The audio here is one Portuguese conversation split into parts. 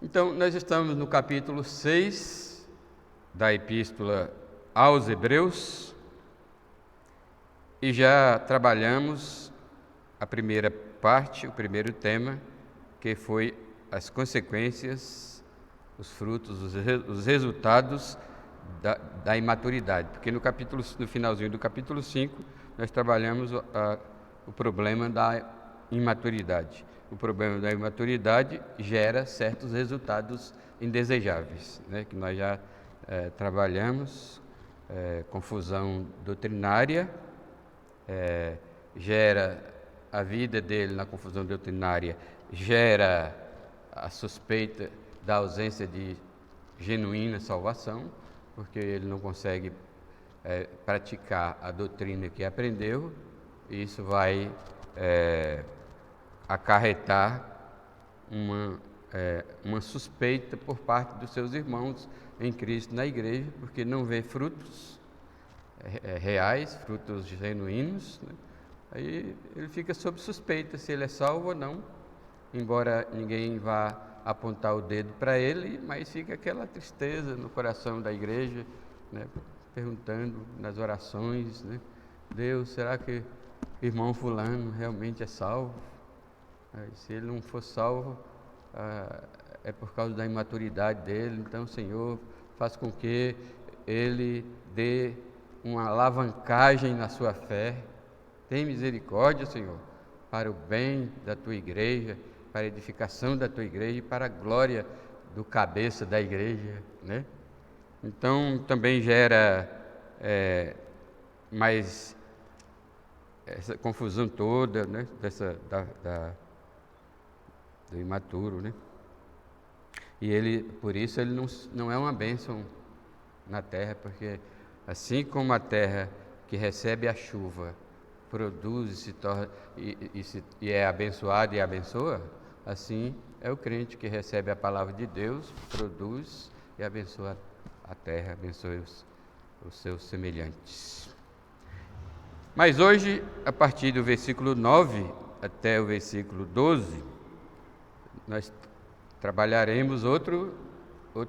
Então, nós estamos no capítulo 6 da Epístola aos Hebreus e já trabalhamos a primeira parte, o primeiro tema, que foi as consequências, os frutos, os resultados da imaturidade. Porque no finalzinho do capítulo 5, nós trabalhamos o problema da imaturidade. O problema da imaturidade gera certos resultados indesejáveis, né? Que nós já trabalhamos, confusão doutrinária, gera a vida dele na confusão doutrinária, gera a suspeita da ausência de genuína salvação, porque ele não consegue praticar a doutrina que aprendeu, e isso vai acarretar uma suspeita por parte dos seus irmãos em Cristo na igreja, porque não vê frutos reais, frutos genuínos, né? Aí ele fica sob suspeita se ele é salvo ou não, embora ninguém vá apontar o dedo para ele, mas fica aquela tristeza no coração da igreja, né? Perguntando nas orações, né? Deus, será que o irmão fulano realmente é salvo? Se ele não for salvo, é por causa da imaturidade dele. Então, Senhor, faz com que ele dê uma alavancagem na sua fé. Tem misericórdia, Senhor, para o bem da tua igreja, para a edificação da tua igreja e para a glória do cabeça da igreja, né? Então, também gera mais essa confusão toda, né? Do imaturo, né? E ele, por isso, ele não é uma bênção na terra, porque assim como a terra que recebe a chuva produz e se torna e é abençoada e abençoa, assim é o crente que recebe a palavra de Deus, produz e abençoa a terra, abençoa os seus semelhantes. Mas hoje, a partir do versículo 9 até o versículo 12, nós trabalharemos outro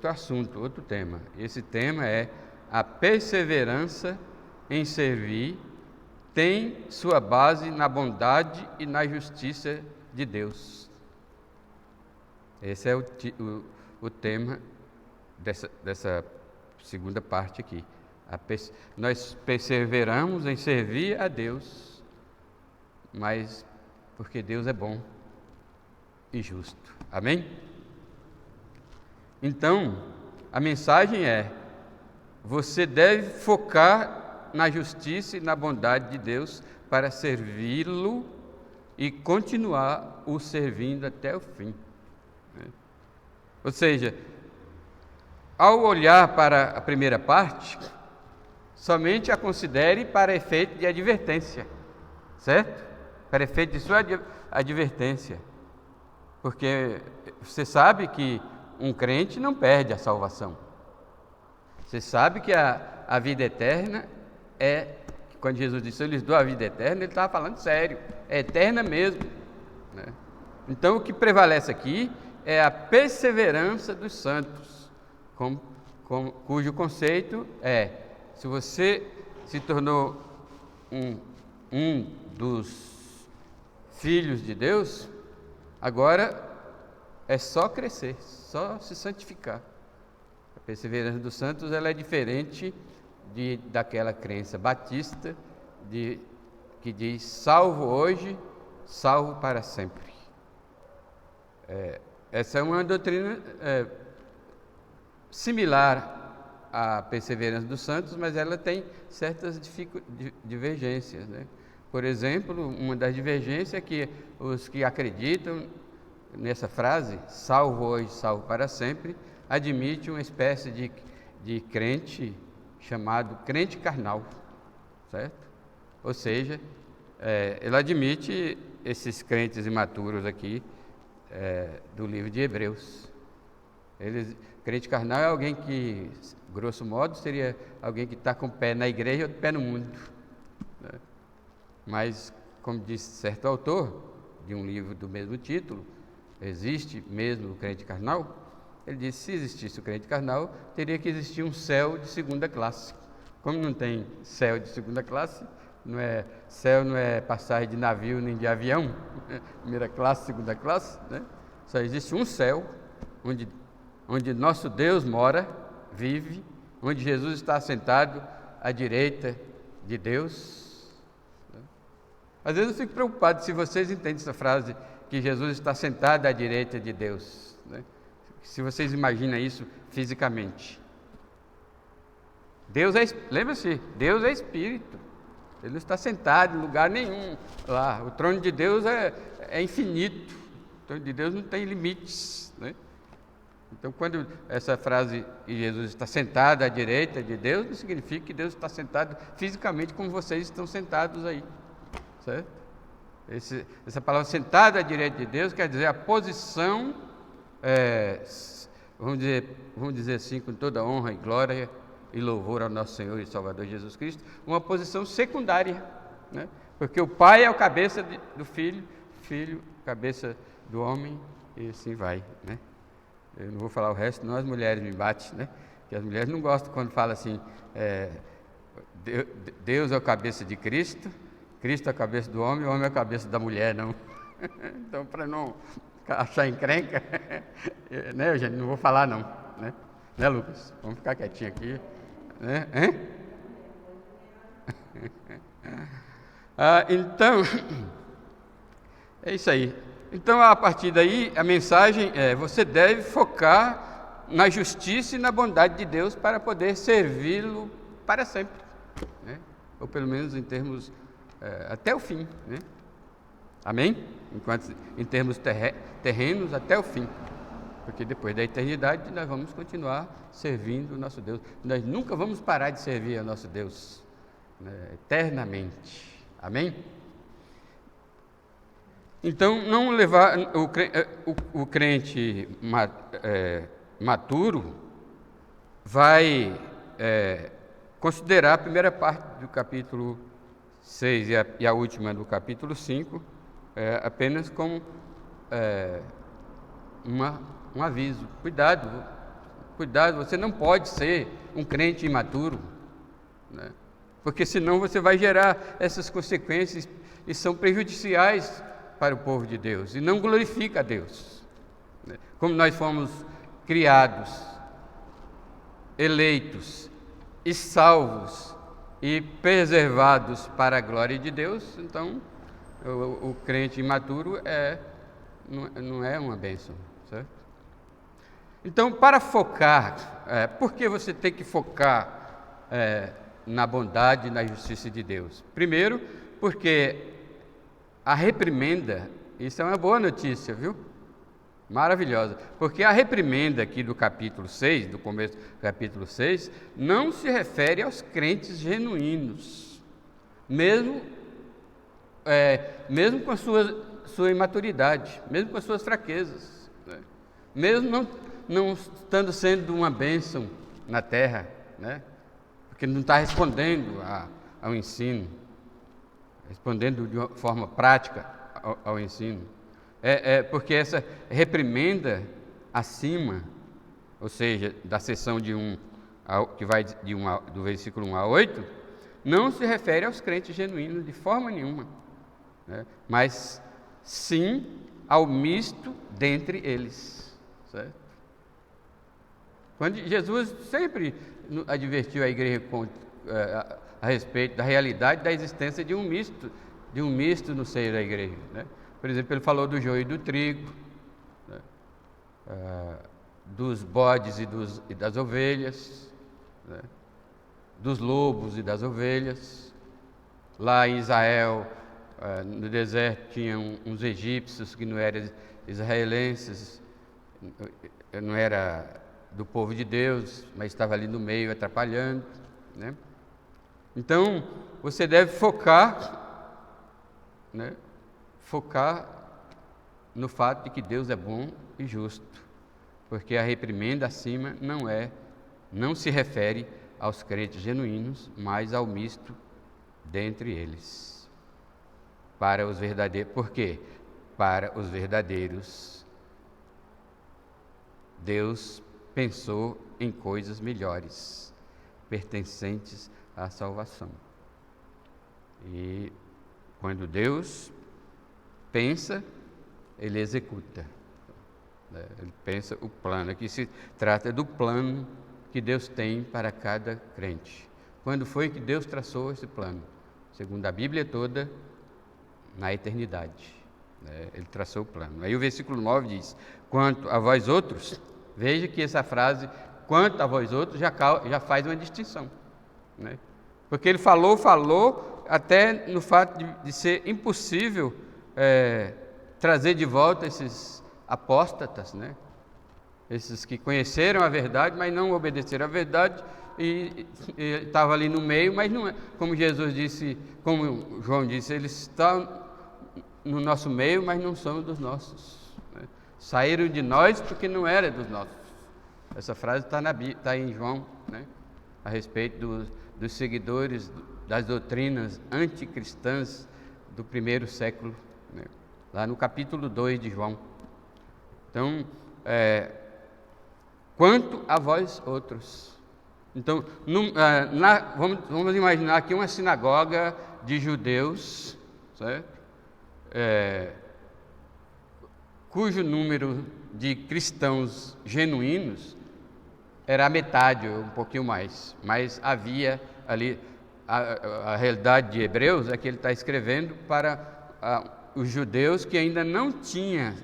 assunto, outro tema. Esse tema é a perseverança em servir tem sua base na bondade e na justiça de Deus. Esse é o tema dessa segunda parte aqui. Nós perseveramos em servir a Deus, mas porque Deus é bom e justo. Amém? Então, a mensagem é: você deve focar na justiça e na bondade de Deus para servi-lo e continuar o servindo até o fim. Ou seja, ao olhar para a primeira parte, somente a considere para efeito de advertência, certo? Para efeito de sua advertência. Porque você sabe que um crente não perde a salvação. Você sabe que a vida eterna quando Jesus disse, eu lhes dou a vida eterna, ele estava falando sério, é eterna mesmo, né? Então o que prevalece aqui é a perseverança dos santos, cujo conceito é, se você se tornou um dos filhos de Deus, agora é só crescer, só se santificar. A perseverança dos santos ela é diferente daquela crença batista que diz salvo hoje, salvo para sempre. Essa é uma doutrina similar à perseverança dos santos, mas ela tem certas divergências, né? Por exemplo, uma das divergências é que os que acreditam nessa frase, salvo hoje, salvo para sempre, admite uma espécie de crente chamado crente carnal, certo? Ou seja, ele admite esses crentes imaturos aqui do livro de Hebreus. Crente carnal é alguém que, grosso modo, seria alguém que está com o pé na igreja e outro pé no mundo, né? Mas, como disse certo autor de um livro do mesmo título, existe mesmo o crente carnal? ele disse: se existisse o crente carnal, teria que existir um céu de segunda classe. Como não tem céu de segunda classe, céu não é passagem de navio nem de avião, primeira classe, segunda classe, né? Só existe um céu, onde nosso Deus mora, vive, onde Jesus está assentado à direita de Deus. Às vezes eu fico preocupado se vocês entendem essa frase, que Jesus está sentado à direita de Deus, né? Se vocês imaginam isso fisicamente. Lembra-se, Deus é Espírito, Ele não está sentado em lugar nenhum lá. O trono de Deus é infinito, o trono de Deus não tem limites, né? Então, quando essa frase, Jesus está sentado à direita de Deus, não significa que Deus está sentado fisicamente como vocês estão sentados aí, certo? Essa palavra sentado à direita de Deus quer dizer a posição, vamos dizer assim, com toda honra e glória e louvor ao nosso Senhor e Salvador Jesus Cristo, uma posição secundária, né? Porque o Pai é o cabeça do Filho, Filho, cabeça do homem, e assim vai, né? Eu não vou falar o resto, senão as mulheres me batem, né? Porque as mulheres não gostam quando fala assim, Deus é o cabeça de Cristo, Cristo é a cabeça do homem, o homem é a cabeça da mulher, não. Então, para não achar encrenca, né, gente, não vou falar não, né, Lucas? Vamos ficar quietinho aqui, né? Então, é isso aí. Então, a partir daí, a mensagem é: você deve focar na justiça e na bondade de Deus para poder servi-lo para sempre, né? Ou pelo menos em termos até o fim, né? Amém? Enquanto em termos terrenos até o fim, porque depois da eternidade nós vamos continuar servindo o nosso Deus. Nós nunca vamos parar de servir ao nosso Deus, né, eternamente. Amém? Então, não levar o crente maturo vai considerar a primeira parte do capítulo 6 e a última do capítulo 5 apenas como um aviso. Cuidado, você não pode ser um crente imaturo, né? Porque senão você vai gerar essas consequências e são prejudiciais para o povo de Deus e não glorifica a Deus, né? Como nós fomos criados, eleitos e salvos e preservados para a glória de Deus, então o crente imaturo não é uma bênção, certo? Então, para focar, por que você tem que focar na bondade e na justiça de Deus? Primeiro, porque a reprimenda, isso é uma boa notícia, viu? Maravilhosa, porque a reprimenda aqui do capítulo 6, do começo do capítulo 6, não se refere aos crentes genuínos, mesmo com a sua imaturidade, mesmo com as suas fraquezas, né? Mesmo não estando sendo uma bênção na terra, né? Porque não está respondendo ao ensino, respondendo de uma forma prática ao ensino. Porque essa reprimenda acima, ou seja, da seção que vai do versículo 1 a 8, não se refere aos crentes genuínos de forma nenhuma, né? Mas sim ao misto dentre eles, certo? Quando Jesus sempre advertiu a igreja a respeito da realidade da existência de um misto no seio da igreja, né? Por exemplo, ele falou do joio e do trigo, né? Dos bodes e das ovelhas, né? Dos lobos e das ovelhas. Lá em Israel, no deserto, tinha uns egípcios que não eram israelenses, não era do povo de Deus, mas estava ali no meio atrapalhando, né? Então, você deve focar, né? Focar no fato de que Deus é bom e justo, porque a reprimenda acima não se refere aos crentes genuínos, mas ao misto dentre eles. Para os verdadeiros, por quê? Para os verdadeiros Deus pensou em coisas melhores, pertencentes à salvação. E quando Deus pensa, Ele executa. Ele pensa o plano. Aqui se trata do plano que Deus tem para cada crente. Quando foi que Deus traçou esse plano? Segundo a Bíblia toda, na eternidade. Ele traçou o plano. Aí o versículo 9 diz: quanto a vós outros, veja que essa frase, quanto a vós outros, já faz uma distinção. Porque ele falou, até no fato de ser impossível trazer de volta esses apóstatas, esses que conheceram a verdade, mas não obedeceram à verdade, e estava ali no meio, mas não é, como Jesus disse, como João disse, eles estão no nosso meio, mas não são dos nossos. Saíram de nós porque não era dos nossos. Essa frase está em João, a respeito dos seguidores das doutrinas anticristãs do primeiro século, lá no capítulo 2 de João. Então, quanto a vós outros. Então, vamos imaginar aqui uma sinagoga de judeus, certo? Cujo número de cristãos genuínos era a metade, ou um pouquinho mais, mas havia ali, a realidade de Hebreus é que ele está escrevendo para os judeus que ainda não tinham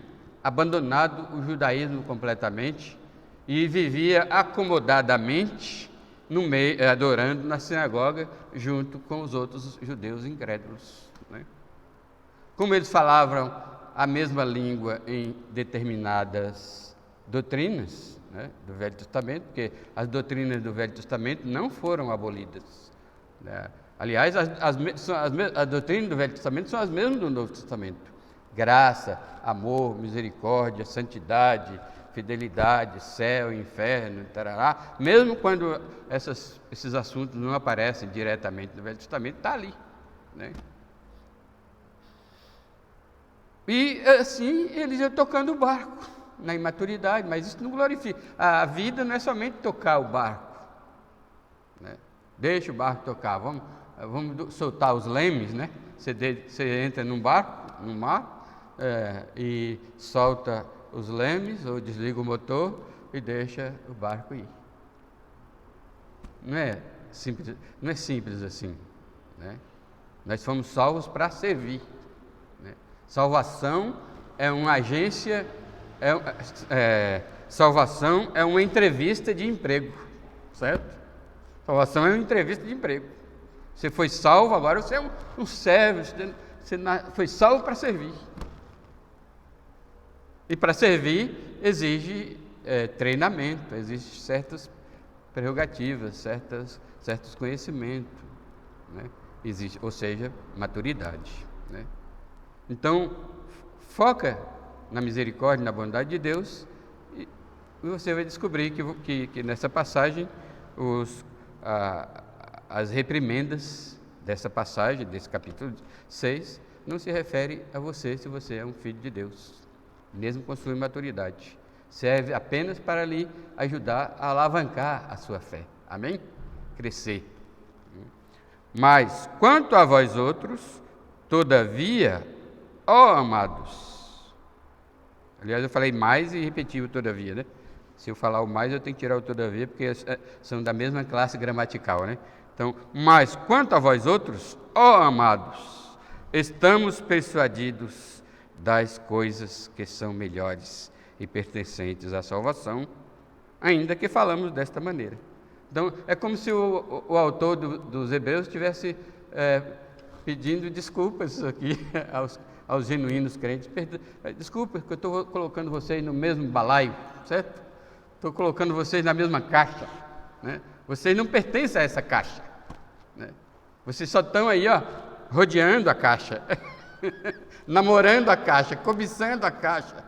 abandonado o judaísmo completamente e vivia acomodadamente no meio, adorando na sinagoga junto com os outros judeus incrédulos. Como eles falavam a mesma língua em determinadas doutrinas do Velho Testamento, porque as doutrinas do Velho Testamento não foram abolidas. Aliás, as doutrinas do Velho Testamento são as mesmas do Novo Testamento. Graça, amor, misericórdia, santidade, fidelidade, céu, inferno, tarará. Mesmo quando esses assuntos não aparecem diretamente no Velho Testamento, está ali. E assim eles iam tocando o barco, na imaturidade, mas isso não glorifica. A vida não é somente tocar o barco. Deixa o barco tocar, vamos soltar os lemes, Você entra num barco, no mar, e solta os lemes, ou desliga o motor e deixa o barco ir. Não é simples assim. Nós fomos salvos para servir. Salvação é uma agência, salvação é uma entrevista de emprego, certo? Salvação é uma entrevista de emprego. Você foi salvo, agora você é um servo, você foi salvo para servir. E para servir exige treinamento, exige certas prerrogativas, certos conhecimentos, existe, ou seja, maturidade. Então, foca na misericórdia e na bondade de Deus, e você vai descobrir que nessa passagem as reprimendas dessa passagem, desse capítulo 6, não se refere a você se você é um filho de Deus, mesmo com sua imaturidade. Serve apenas para lhe ajudar a alavancar a sua fé. Amém? Crescer. Mas, quanto a vós outros, todavia, ó amados. Aliás, eu falei mais e repeti o todavia, Se eu falar o mais, eu tenho que tirar o todavia, porque são da mesma classe gramatical, Então, mas quanto a vós outros, ó amados, estamos persuadidos das coisas que são melhores e pertencentes à salvação, ainda que falamos desta maneira. Então, é como se o autor dos Hebreus estivesse pedindo desculpas aqui aos genuínos crentes. Desculpa que eu estou colocando vocês no mesmo balaio, certo? Estou colocando vocês na mesma caixa. Vocês não pertencem a essa caixa. Vocês só estão aí, rodeando a caixa, namorando a caixa, cobiçando a caixa,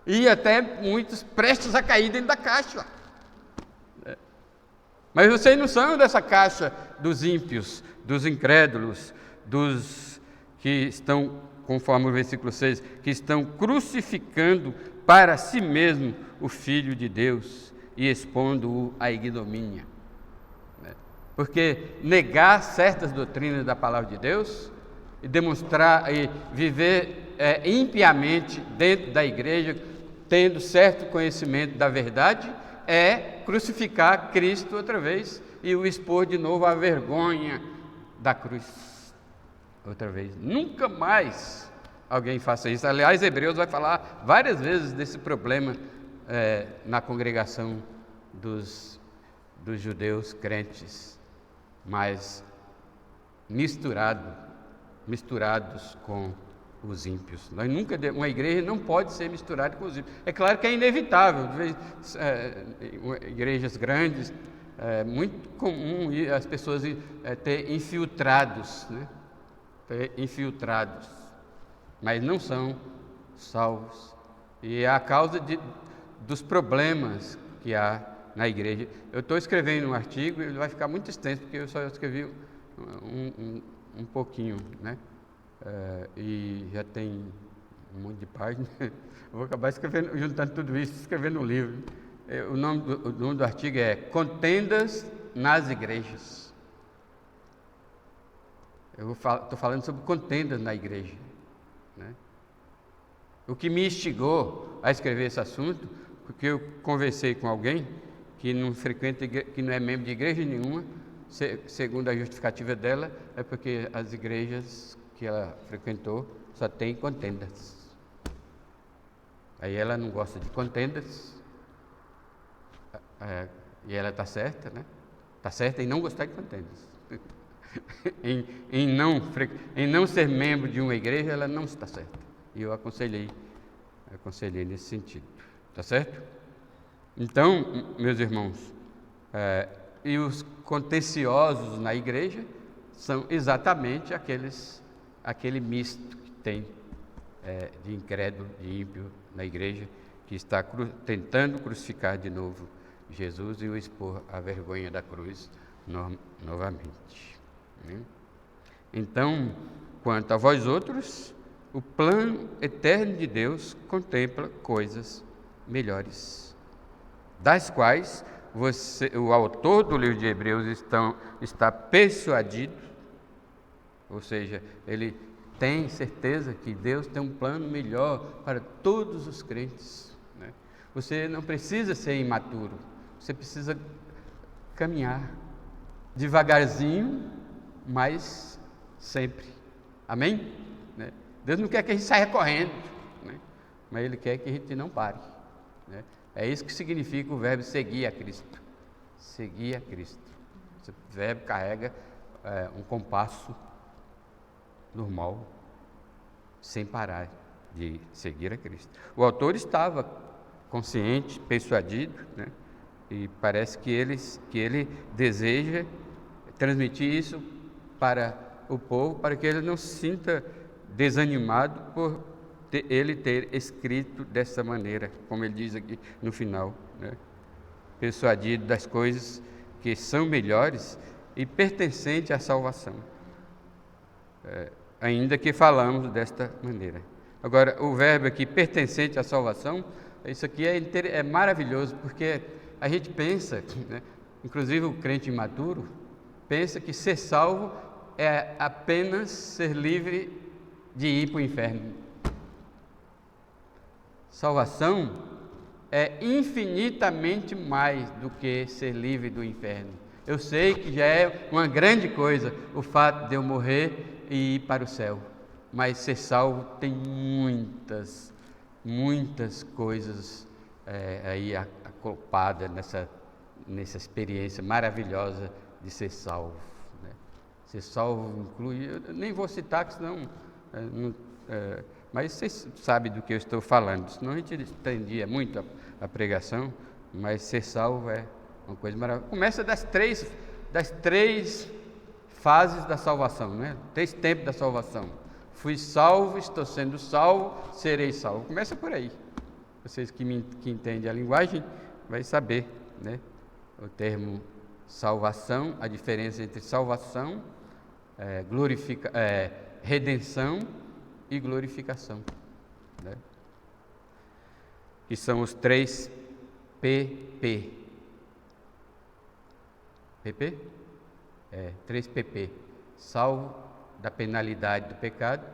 e até muitos prestes a cair dentro da caixa. Mas vocês não são dessa caixa dos ímpios, dos incrédulos, dos que estão, conforme o versículo 6, que estão crucificando para si mesmo o Filho de Deus e expondo-o à ignomínia. Porque negar certas doutrinas da palavra de Deus e demonstrar e viver impiamente dentro da igreja, tendo certo conhecimento da verdade, é crucificar Cristo outra vez e o expor de novo à vergonha da cruz. Outra vez. Nunca mais alguém faça isso. Aliás, Hebreus vai falar várias vezes desse problema na congregação dos judeus crentes, mas misturados com os ímpios. Uma igreja não pode ser misturada com os ímpios. É claro que é inevitável. Igrejas grandes, é muito comum as pessoas ter infiltrados, né? Mas não são salvos. E é a causa dos problemas que há na igreja. Eu estou escrevendo um artigo, ele vai ficar muito extenso, porque eu só escrevi um pouquinho, né? E já tem um monte de páginas. Eu vou acabar juntando tudo isso, escrevendo um livro. O nome do artigo é Contendas nas Igrejas. Eu estou falando sobre contendas na igreja, né? O que me instigou a escrever esse assunto, porque eu conversei com alguém que não frequenta, que não é membro de igreja nenhuma, segundo a justificativa dela, é porque as igrejas que ela frequentou só tem contendas. Aí ela não gosta de contendas, e ela está certa, né? Está certa em não gostar de contendas. em não ser membro de uma igreja, ela não está certa. E eu aconselhei nesse sentido. Está certo? Então, meus irmãos, e os contenciosos na igreja são exatamente aquele misto que tem de incrédulo, de ímpio na igreja, que está tentando crucificar de novo Jesus e o expor à vergonha da cruz novamente. Então, quanto a vós outros, o plano eterno de Deus contempla coisas melhores, das quais o autor do livro de Hebreus está persuadido, ou seja, ele tem certeza que Deus tem um plano melhor para todos os crentes, né? Você não precisa ser imaturo, você precisa caminhar devagarzinho, mas sempre. Amém? Né? Deus não quer que a gente saia correndo, né? Mas Ele quer que a gente não pare, né? É isso que significa o verbo seguir a Cristo. Seguir a Cristo. Esse verbo carrega um compasso normal, sem parar de seguir a Cristo. O autor estava consciente, persuadido, né? E parece que ele deseja transmitir isso para o povo, para que ele não se sinta desanimado por ele ter escrito dessa maneira, como ele diz aqui no final, né? Persuadido das coisas que são melhores e pertencente à salvação, ainda que falamos desta maneira. Agora, o verbo aqui, pertencente à salvação, isso aqui é maravilhoso, porque a gente pensa, né, inclusive o crente imaturo, pensa que ser salvo é apenas ser livre de ir para o inferno. Salvação é infinitamente mais do que ser livre do inferno. Eu sei que já é uma grande coisa o fato de eu morrer e ir para o céu, mas ser salvo tem muitas coisas aí acopladas nessa experiência maravilhosa de ser salvo, né? Ser salvo inclui, eu nem vou citar, que senão, mas vocês sabem do que eu estou falando, senão a gente estendia muito a pregação, mas ser salvo é uma coisa maravilhosa. Começa das três fases da salvação, né? 3 tempos da salvação. Fui salvo, estou sendo salvo, serei salvo. Começa por aí. Vocês que entendem a linguagem vai saber, né? O termo salvação, a diferença entre salvação, redenção e glorificação, né? que são os 3 PP. PP? 3 PP. Salvo da penalidade do pecado,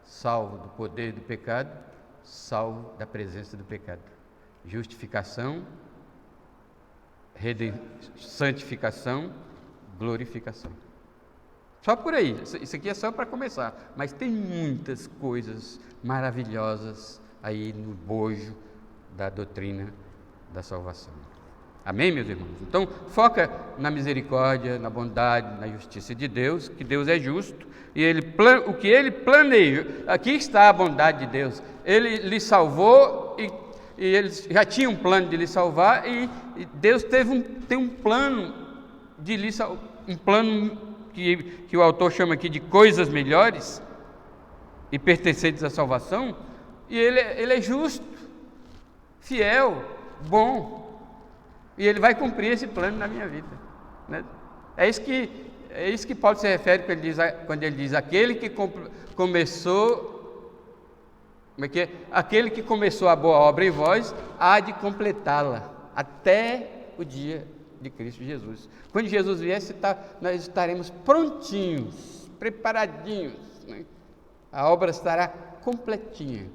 salvo do poder do pecado, salvo da presença do pecado. Justificação, santificação, glorificação. Só por aí, isso aqui é só para começar, mas tem muitas coisas maravilhosas aí no bojo da doutrina da salvação. Amém, meus irmãos? Então, foca na misericórdia, na bondade, na justiça de Deus, que Deus é justo, e o que Ele planejou, aqui está a bondade de Deus. Ele lhe salvou, e ele já tinha um plano de lhe salvar, e Deus tem um plano de lhe salvar, um plano que o autor chama aqui de coisas melhores, e pertencentes à salvação, e ele é justo, fiel, bom, e Ele vai cumprir esse plano na minha vida, né? É isso que Paulo se refere quando ele diz aquele que começou, como é que é? Aquele que começou a boa obra em vós, há de completá-la, até o dia de Cristo Jesus. Quando Jesus vier, nós estaremos prontinhos, preparadinhos, né? A obra estará completinha.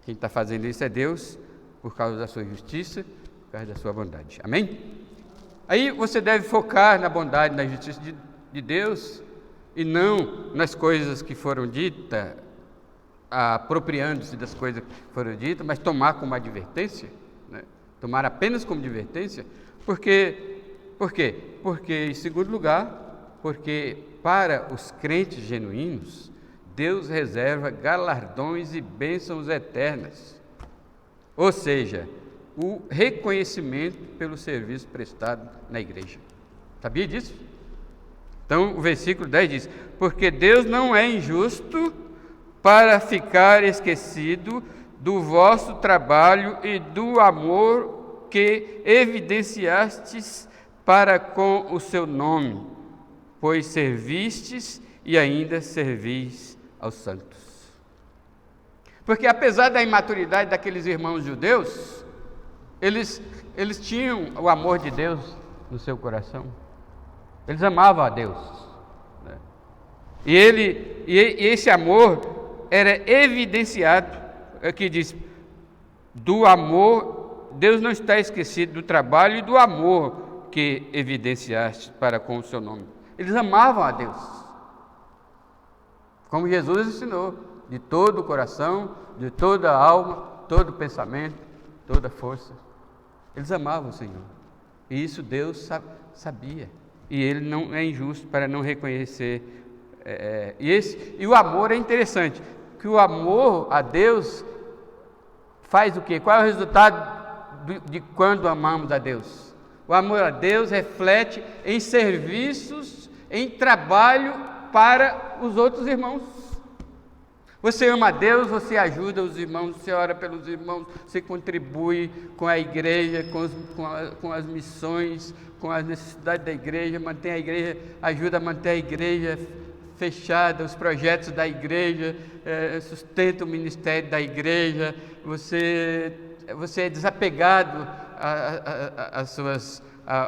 Quem está fazendo isso é Deus, por causa da sua justiça, por causa da sua bondade. Amém? Aí você deve focar na bondade, na justiça de Deus, e não nas coisas que foram ditas, apropriando-se das coisas que foram ditas, mas tomar como advertência, né? Tomar apenas como advertência. Por quê? Porque, em segundo lugar, porque para os crentes genuínos, Deus reserva galardões e bênçãos eternas. Ou seja, o reconhecimento pelo serviço prestado na igreja. Sabia disso? Então, o versículo 10 diz: porque Deus não é injusto para ficar esquecido do vosso trabalho e do amor que evidenciastes para com o seu nome, pois servistes e ainda servis aos santos. Porque apesar da imaturidade daqueles irmãos judeus, eles tinham o amor de Deus no seu coração. Eles amavam a Deus, né? E esse amor era evidenciado, aqui diz, do amor. Deus não está esquecido do trabalho e do amor que evidenciaste para com o seu nome. Eles amavam a Deus, como Jesus ensinou, de todo o coração, de toda a alma, todo o pensamento, toda a força. Eles amavam o Senhor, e isso Deus sabia, e Ele não é injusto para não reconhecer. E o amor é interessante, que o amor a Deus faz o quê? Qual é o resultado de quando amamos a Deus? O amor a Deus reflete em serviços, em trabalho para os outros irmãos. Você ama a Deus, você ajuda os irmãos, você ora pelos irmãos, você contribui com a igreja, com as missões, com as necessidades da igreja, mantém a igreja, ajuda a manter a igreja fechada, os projetos da igreja, sustenta o ministério da igreja, você é desapegado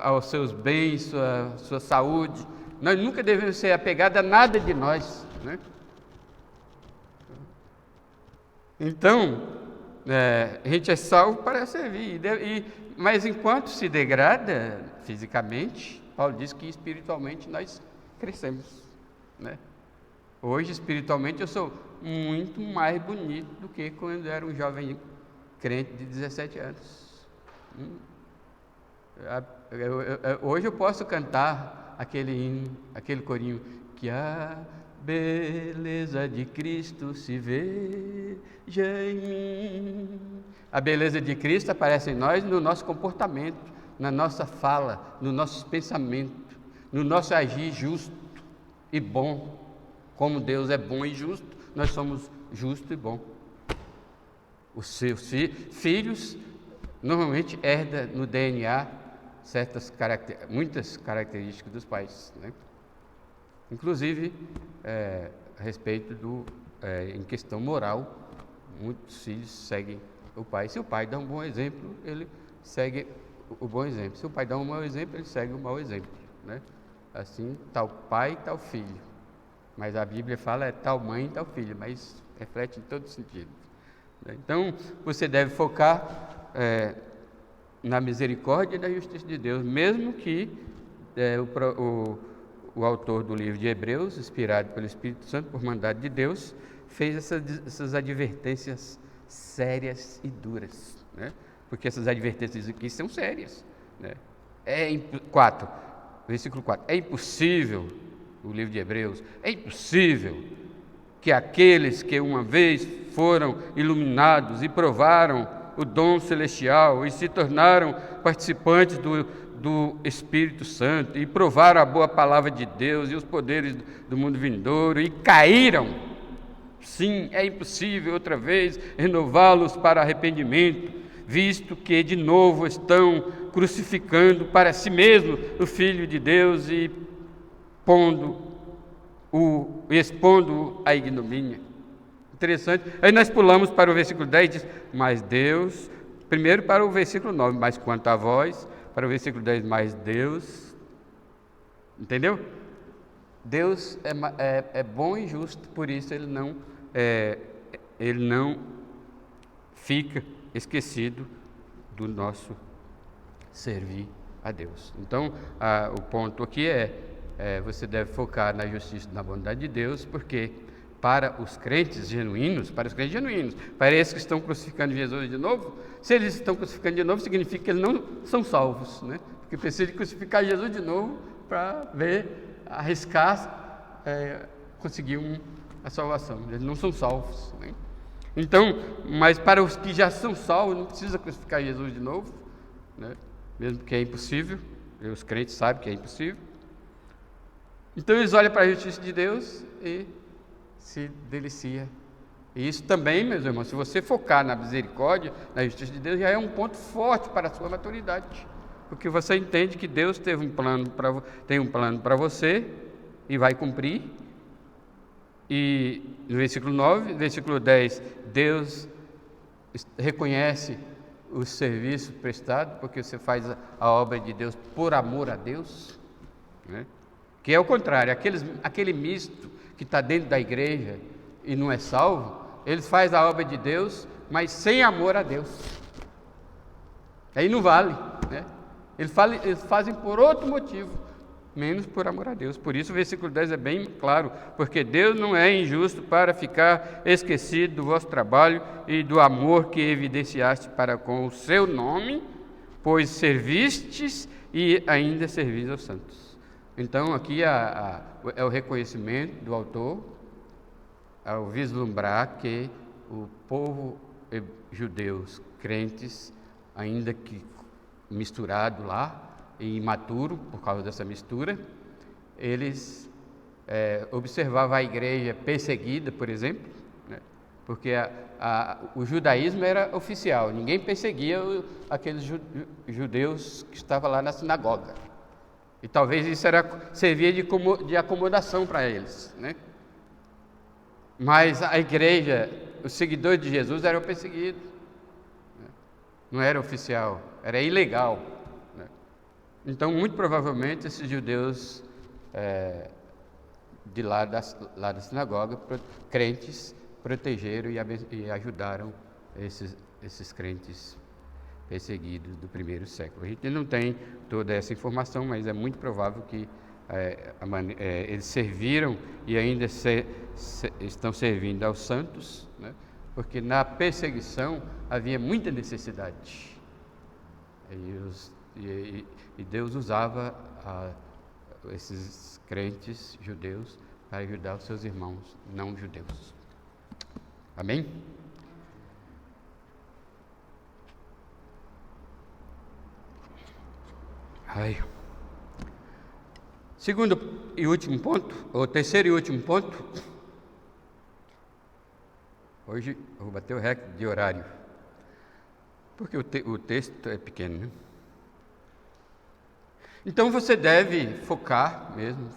aos seus bens, sua saúde. Nós nunca devemos ser apegados a nada de nós, né? Então, a gente é salvo para servir, mas enquanto se degrada fisicamente, Paulo diz que espiritualmente nós crescemos, né? Hoje, espiritualmente, eu sou muito mais bonito do que quando eu era um jovem crente de 17 anos. Hoje eu posso cantar aquele hino, aquele corinho, que a beleza de Cristo se veja em mim. A beleza de Cristo aparece em nós no nosso comportamento, na nossa fala, no nosso pensamento, no nosso agir justo e bom. Como Deus é bom e justo, nós somos justo e bom. Os seus filhos normalmente herdam no DNA muitas características dos pais, né? Inclusive, a respeito em questão moral, muitos filhos seguem o pai. Se o pai dá um bom exemplo, ele segue o bom exemplo. Se o pai dá um mau exemplo, ele segue o mau exemplo, né? Assim, tal pai, tal filho. Mas a Bíblia fala é tal mãe, tal filho, mas reflete em todo sentido. Então, você deve focar na misericórdia e na justiça de Deus, mesmo que o autor do livro de Hebreus, inspirado pelo Espírito Santo, por mandado de Deus, fez essas advertências sérias e duras, né? Porque essas advertências aqui são sérias, né? Versículo 4, é impossível, o livro de Hebreus, é impossível que aqueles que uma vez foram iluminados e provaram o dom celestial e se tornaram participantes do Espírito Santo e provaram a boa palavra de Deus e os poderes do mundo vindouro e caíram, sim, é impossível outra vez renová-los para arrependimento, visto que de novo estão crucificando para si mesmo o Filho de Deus e expondo a ignomínia. Interessante. Aí nós pulamos para o versículo 10 e diz, mas Deus, primeiro para o versículo 9, mas quanto a vós, para o versículo 10, mas Deus, entendeu? Deus é bom e justo, por isso ele não fica esquecido do nosso servir a Deus. Então, o ponto aqui você deve focar na justiça e na bondade de Deus, porque para os crentes genuínos, para esses que estão crucificando Jesus de novo, se eles estão crucificando de novo, significa que eles não são salvos, né? Porque precisa de crucificar Jesus de novo para arriscar conseguir a salvação. Eles não são salvos, né? Então, mas para os que já são salvos, não precisa crucificar Jesus de novo, né? Mesmo que é impossível, os crentes sabem que é impossível. Então eles olham para a justiça de Deus e se delicia. E isso também, meus irmãos, se você focar na misericórdia, na justiça de Deus, já é um ponto forte para a sua maturidade. Porque você entende que Deus tem um plano para você e vai cumprir. E no versículo 9, versículo 10, Deus reconhece o serviço prestado, porque você faz a obra de Deus por amor a Deus, né? Que é o contrário, aquele misto que está dentro da igreja e não é salvo, eles fazem a obra de Deus, mas sem amor a Deus. Aí não vale, né? Eles fazem por outro motivo, menos por amor a Deus. Por isso o versículo 10 é bem claro, porque Deus não é injusto para ficar esquecido do vosso trabalho e do amor que evidenciaste para com o seu nome, pois servistes e ainda servis aos santos. Então aqui é o reconhecimento do autor ao vislumbrar que o povo judeus, crentes, ainda que misturado lá e imaturo por causa dessa mistura, eles observavam a igreja perseguida, por exemplo, né? Porque o judaísmo era oficial, ninguém perseguia aqueles judeus que estavam lá na sinagoga. E talvez isso servia de acomodação para eles, né? Mas a igreja, os seguidores de Jesus eram perseguidos, né? Não era oficial, era ilegal, né? Então, muito provavelmente, esses judeus de lá da sinagoga, crentes, protegeram e ajudaram esses crentes perseguidos do primeiro século. A gente não tem toda essa informação, mas é muito provável que eles serviram e ainda estão servindo aos santos, né? Porque na perseguição havia muita necessidade. E Deus usava esses crentes judeus para ajudar os seus irmãos não judeus. Amém? Segundo e último ponto, ou terceiro e último ponto. Hoje eu vou bater o recorde de horário, porque o texto é pequeno, né? Então você deve focar mesmo,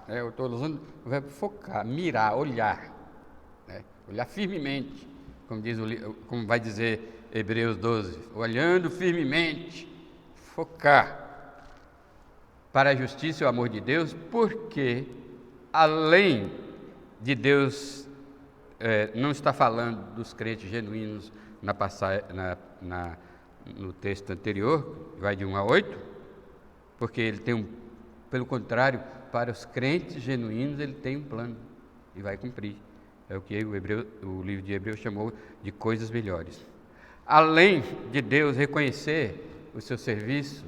né? Eu estou usando o verbo focar, mirar, olhar, né? Olhar firmemente como vai dizer Hebreus 12, olhando firmemente, focar para a justiça e o amor de Deus, porque além de Deus não estar falando dos crentes genuínos no texto anterior, vai de 1 a 8, porque ele tem pelo contrário, para os crentes genuínos ele tem um plano e vai cumprir. É o que o livro de Hebreus chamou de coisas melhores. Além de Deus reconhecer o seu serviço,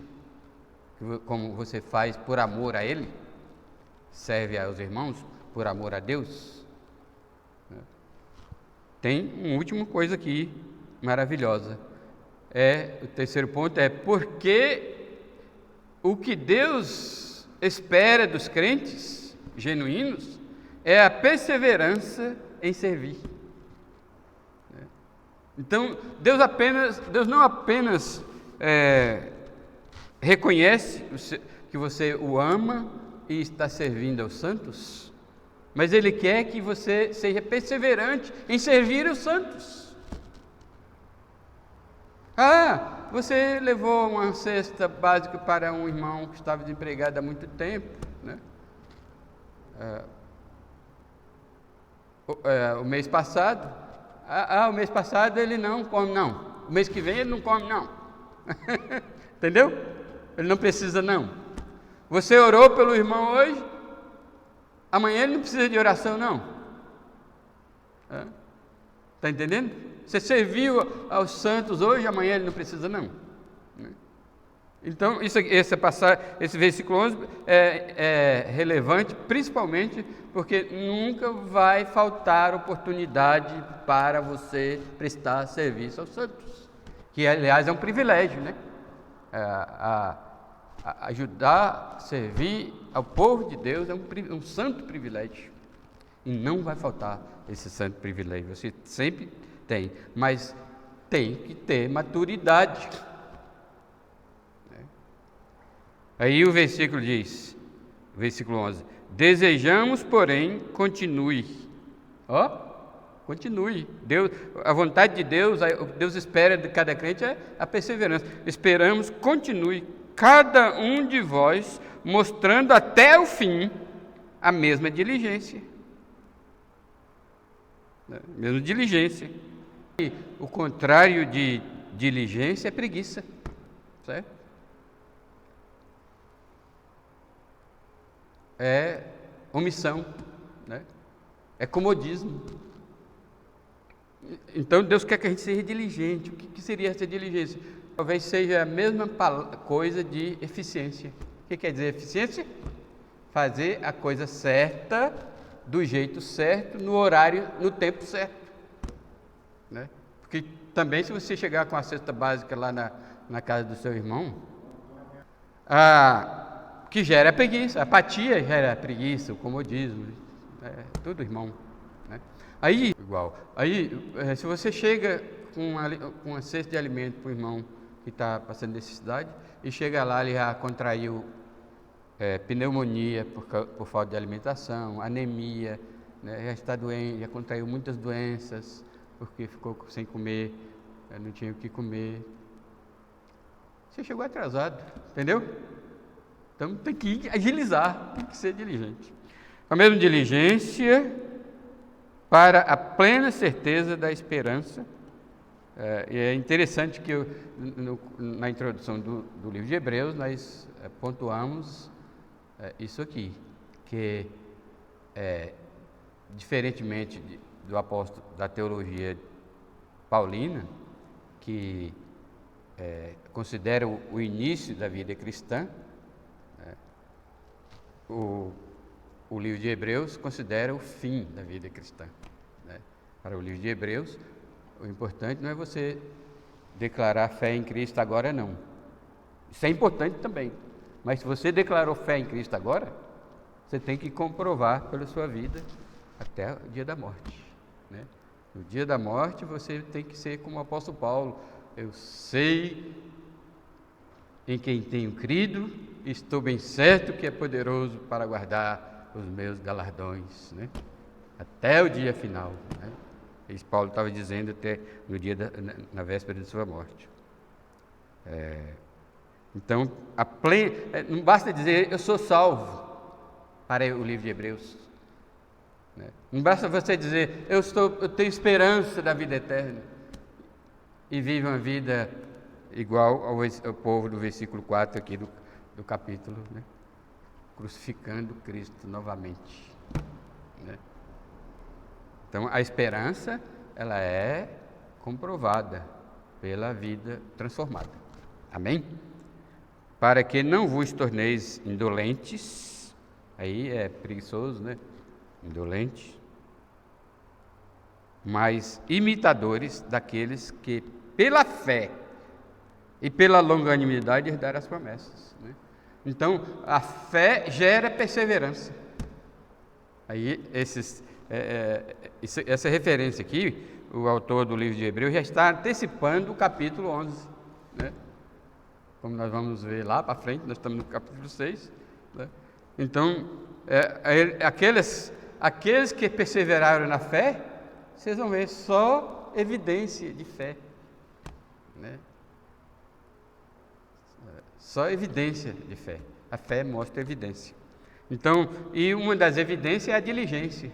como você faz por amor a Ele, serve aos irmãos por amor a Deus, tem uma última coisa aqui maravilhosa. O terceiro ponto é porque o que Deus espera dos crentes genuínos é a perseverança em servir. Então, Deus não apenas reconhece que você o ama e está servindo aos santos, mas Ele quer que você seja perseverante em servir os santos. Você levou uma cesta básica para um irmão que estava desempregado há muito tempo, né? O mês passado, o mês passado ele não come, não. O mês que vem ele não come, não. Entendeu? Ele não precisa, não. Você orou pelo irmão hoje, amanhã ele não precisa de oração, não. Está entendendo? Você serviu aos santos hoje, amanhã ele não precisa, não. Então, esse versículo 11 é relevante, principalmente porque nunca vai faltar oportunidade para você prestar serviço aos santos, que, aliás, é um privilégio, né? Ajudar, servir ao povo de Deus é um santo privilégio, e não vai faltar esse santo privilégio, você sempre tem, mas tem que ter maturidade. Aí o versículo diz, versículo 11, desejamos, porém, continue. Continue. A vontade de Deus, o que Deus espera de cada crente é a perseverança. Esperamos, continue, cada um de vós, mostrando até o fim a mesma diligência. Mesma diligência. E o contrário de diligência é preguiça, certo? É omissão, né? É comodismo. Então Deus quer que a gente seja diligente. O que seria essa diligência? Talvez seja a mesma coisa de eficiência. O que quer dizer eficiência? Fazer a coisa certa, do jeito certo, no horário, no tempo certo, né? Porque também, se você chegar com a cesta básica lá na casa do seu irmão, que gera preguiça, a apatia gera preguiça, o comodismo, tudo irmão, né? Aí, se você chega com uma cesta de alimento para o irmão que está passando necessidade, e chega lá, ele já contraiu pneumonia por falta de alimentação, anemia, né? Já está doente, já contraiu muitas doenças, porque ficou sem comer, não tinha o que comer. Você chegou atrasado, entendeu? Então tem que agilizar, tem que ser diligente. Com a mesma diligência, para a plena certeza da esperança. E é interessante que na introdução do livro de Hebreus nós pontuamos isso aqui, que diferentemente do apóstolo da teologia paulina, que considera o início da vida cristã, o livro de Hebreus considera o fim da vida cristã, né? Para o livro de Hebreus, o importante não é você declarar fé em Cristo agora, não. Isso é importante também. Mas se você declarou fé em Cristo agora, você tem que comprovar pela sua vida até o dia da morte, né? No dia da morte você tem que ser como o apóstolo Paulo. Eu sei em quem tenho crido, estou bem certo que é poderoso para guardar os meus galardões, né? Até o dia final, né? Isso Paulo estava dizendo até no dia na véspera de sua morte. Então, não basta dizer eu sou salvo para o livro de Hebreus. Não basta você dizer eu tenho esperança da vida eterna e vive uma vida igual ao povo do versículo 4 aqui do capítulo, né? Crucificando Cristo novamente, né? Então, a esperança, ela é comprovada pela vida transformada. Amém? Para que não vos torneis indolentes, aí é preguiçoso, né? Indolente, mas imitadores daqueles que, pela fé e pela longanimidade, herdaram as promessas, né? Então, a fé gera perseverança. Aí, essa referência aqui, o autor do livro de Hebreus já está antecipando o capítulo 11, né? Como nós vamos ver lá para frente, nós estamos no capítulo 6, né? Então, aqueles que perseveraram na fé, vocês vão ver só evidência de fé, né? Só evidência de fé. A fé mostra evidência. Então, e uma das evidências é a diligência.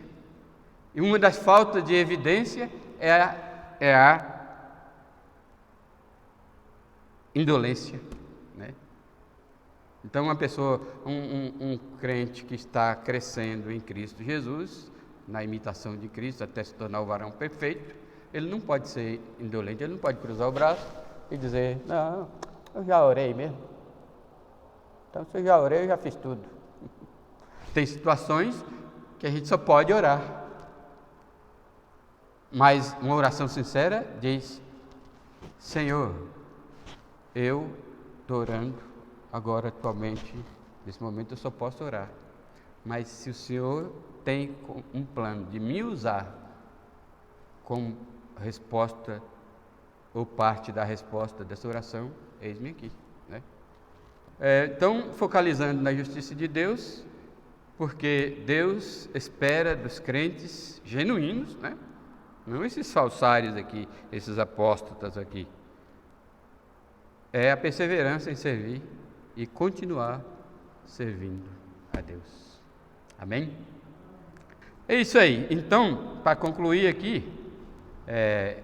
E uma das faltas de evidência é a indolência, né? Então, uma pessoa, um crente que está crescendo em Cristo Jesus, na imitação de Cristo, até se tornar o varão perfeito, ele não pode ser indolente, ele não pode cruzar o braço e dizer, não, eu já orei mesmo. Então, se eu já orei, eu já fiz tudo. Tem situações que a gente só pode orar. Mas uma oração sincera diz, Senhor, eu estou orando agora atualmente, nesse momento eu só posso orar. Mas se o Senhor tem um plano de me usar como resposta ou parte da resposta dessa oração, eis-me aqui, né? Então, focalizando na justiça de Deus, porque Deus espera dos crentes genuínos, né? Não esses falsários aqui, esses apóstatas aqui. É a perseverança em servir e continuar servindo a Deus. Amém? É isso aí. Então, para concluir aqui,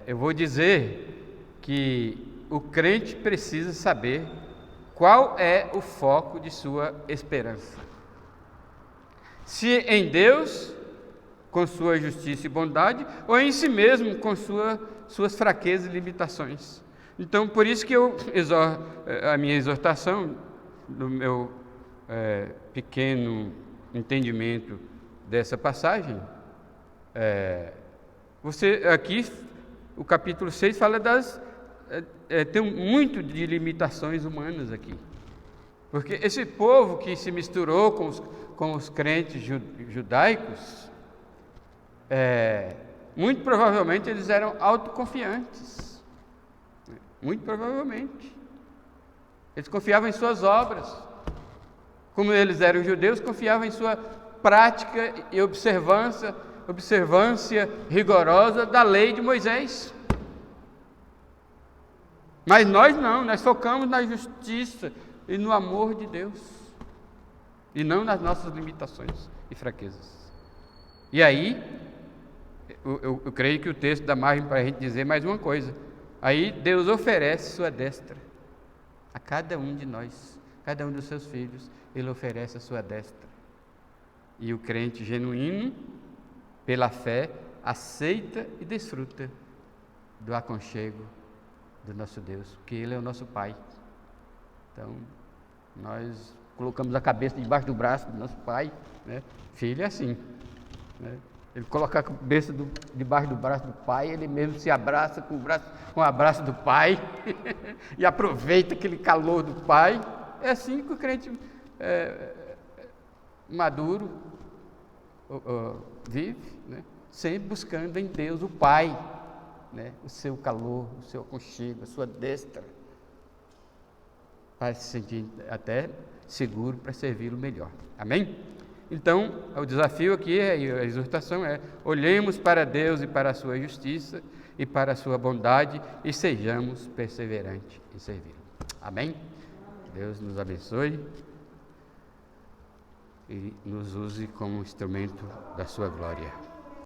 eu vou dizer que o crente precisa saber qual é o foco de sua esperança. Se em Deus, com sua justiça e bondade, ou em si mesmo, com suas fraquezas e limitações. Então, por isso que a minha exortação, do meu pequeno entendimento dessa passagem, aqui, o capítulo 6 fala tem muito de limitações humanas aqui. Porque esse povo que se misturou com os crentes judaicos, muito provavelmente eles eram autoconfiantes. Muito provavelmente. Eles confiavam em suas obras. Como eles eram judeus, confiavam em sua prática e observância rigorosa da lei de Moisés. Mas nós não, nós focamos na justiça e no amor de Deus, e não nas nossas limitações e fraquezas. E aí, eu creio que o texto dá margem para a gente dizer mais uma coisa. Aí Deus oferece sua destra a cada um de nós, cada um dos seus filhos, Ele oferece a sua destra. E o crente genuíno, pela fé, aceita e desfruta do aconchego do nosso Deus, porque Ele é o nosso Pai. Então, nós colocamos a cabeça debaixo do braço do nosso Pai, né? Filho é assim, né? Ele coloca a cabeça debaixo do braço do Pai, ele mesmo se abraça com o abraço do Pai e aproveita aquele calor do Pai. É assim que o crente maduro vive, né? Sempre buscando em Deus o Pai, né? O seu calor, o seu aconchego, a sua destra, para se sentir até seguro para servi-lo melhor. Amém? Então, o desafio aqui, a exortação é: olhemos para Deus e para a sua justiça e para a sua bondade e sejamos perseverantes em servi-lo. Amém? Deus nos abençoe e nos use como instrumento da sua glória.